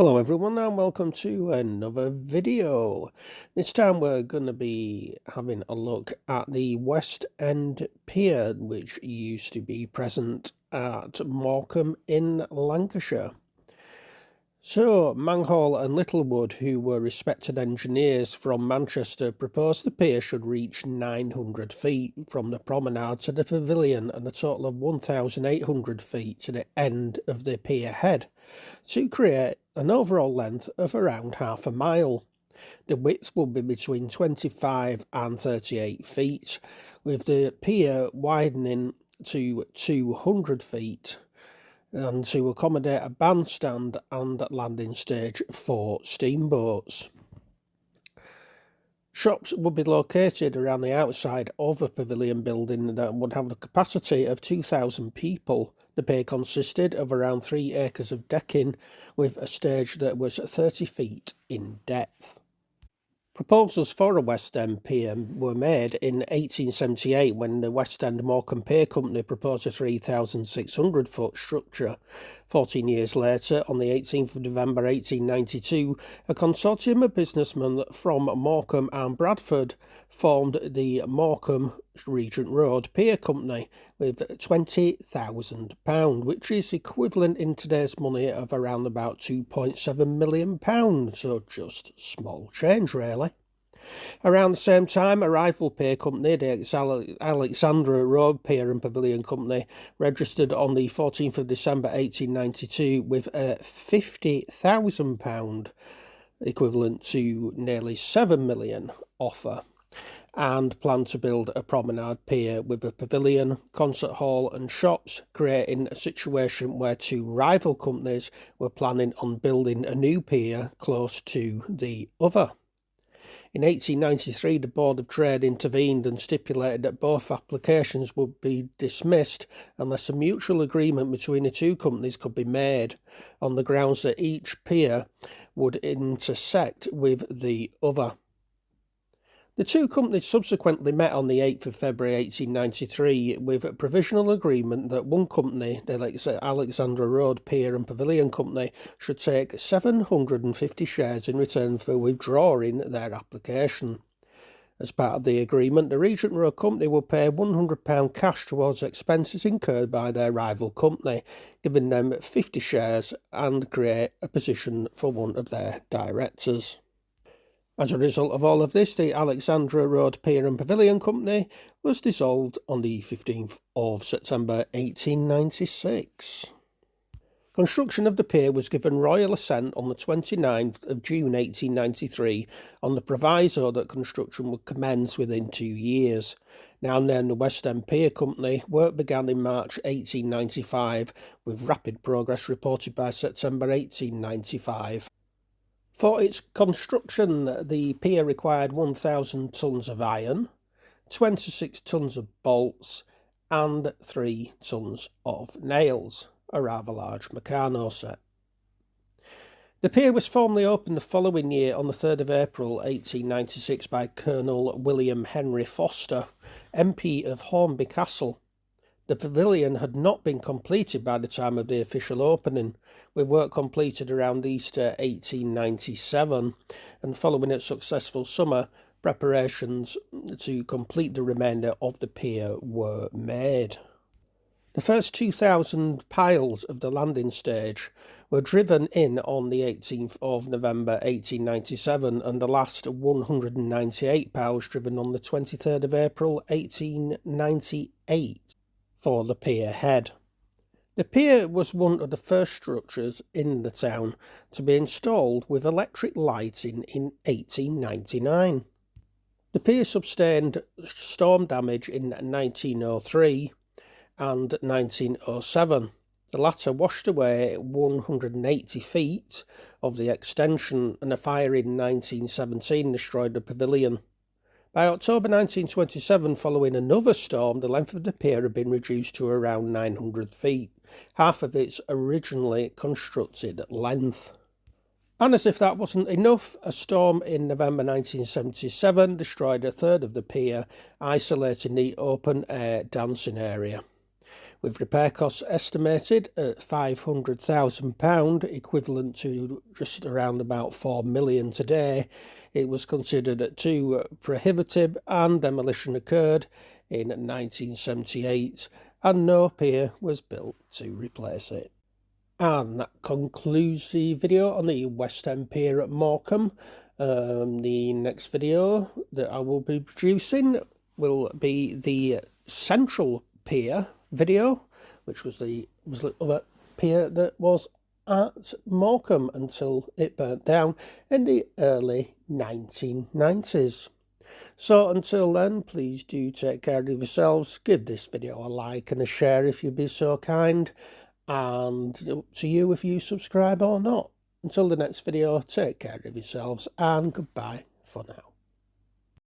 Hello everyone and welcome to another video. This time we're going to be having a look at the West End Pier, which used to be present at Morecambe in Lancashire. So, Manghall and Littlewood, who were respected engineers from Manchester, proposed the pier should reach 900 feet from the promenade to the pavilion and a total of 1,800 feet to the end of the pier head, to create an overall length of around half a mile. The width will be between 25 and 38 feet, with the pier widening to 200 feet and to accommodate a bandstand and landing stage for steamboats. Shops would be located around the outside of a pavilion building that would have the capacity of 2,000 people. The pier consisted of around 3 acres of decking, with a stage that was 30 feet in depth. Proposals for a West End Pier were made in 1878 when the West End Morecambe Pier Company proposed a 3,600 foot structure. 14 years later, on the 18th of November 1892, a consortium of businessmen from Morecambe and Bradford formed the Morecambe Regent Road Pier Company with £20,000, which is equivalent in today's money of around about £2.7 million, so just small change really. Around the same time, a rival pier company, the Alexandra Road Pier and Pavilion Company, registered on the 14th of December 1892 with a £50,000, equivalent to nearly £7 million, offer, and planned to build a promenade pier with a pavilion, concert hall and shops, creating a situation where two rival companies were planning on building a new pier close to the other. In 1893, the Board of Trade intervened and stipulated that both applications would be dismissed unless a mutual agreement between the two companies could be made, on the grounds that each pier would intersect with the other. The two companies subsequently met on the 8th of February 1893 with a provisional agreement that one company, the Alexandra Road Pier and Pavilion Company, should take 750 shares in return for withdrawing their application. As part of the agreement, the Regent Road Company will pay £100 cash towards expenses incurred by their rival company, giving them 50 shares and create a position for one of their directors. As a result of all of this, the Alexandra Road Pier and Pavilion Company was dissolved on the 15th of September 1896. Construction of the pier was given royal assent on the 29th of June 1893 on the proviso that construction would commence within 2 years. Now named the West End Pier Company, work began in March 1895, with rapid progress reported by September 1895. For its construction, the pier required 1,000 tonnes of iron, 26 tonnes of bolts, and 3 tonnes of nails, a rather large Meccano set. The pier was formally opened the following year on the 3rd of April 1896 by Colonel William Henry Foster, MP of Hornby Castle. The pavilion had not been completed by the time of the official opening, with work completed around Easter 1897, and following a successful summer, preparations to complete the remainder of the pier were made. The first 2,000 piles of the landing stage were driven in on the 18th of November 1897, and the last 198 piles driven on the 23rd of April 1898. For the pier head. The pier was one of the first structures in the town to be installed with electric lighting in 1899. The pier sustained storm damage in 1903 and 1907. The latter washed away 180 feet of the extension, and a fire in 1917 destroyed the pavilion. By October 1927, following another storm, the length of the pier had been reduced to around 900 feet, half of its originally constructed length. And as if that wasn't enough, a storm in November 1977 destroyed a third of the pier, isolating the open-air dancing area. with repair costs estimated at £500,000, equivalent to just around about 4 million today. It was considered too prohibitive and demolition occurred in 1978 and no pier was built to replace it. And that concludes the video on the West End Pier at Morecambe. The next video that I will be producing will be the Central Pier video, which was the other pier that was at Morecambe until it burnt down in the early 1990s. So until then, please do take care of yourselves, give this video a like and a share if you'd be so kind, and up to you if you subscribe or not. Until the next video, take care of yourselves and goodbye for now.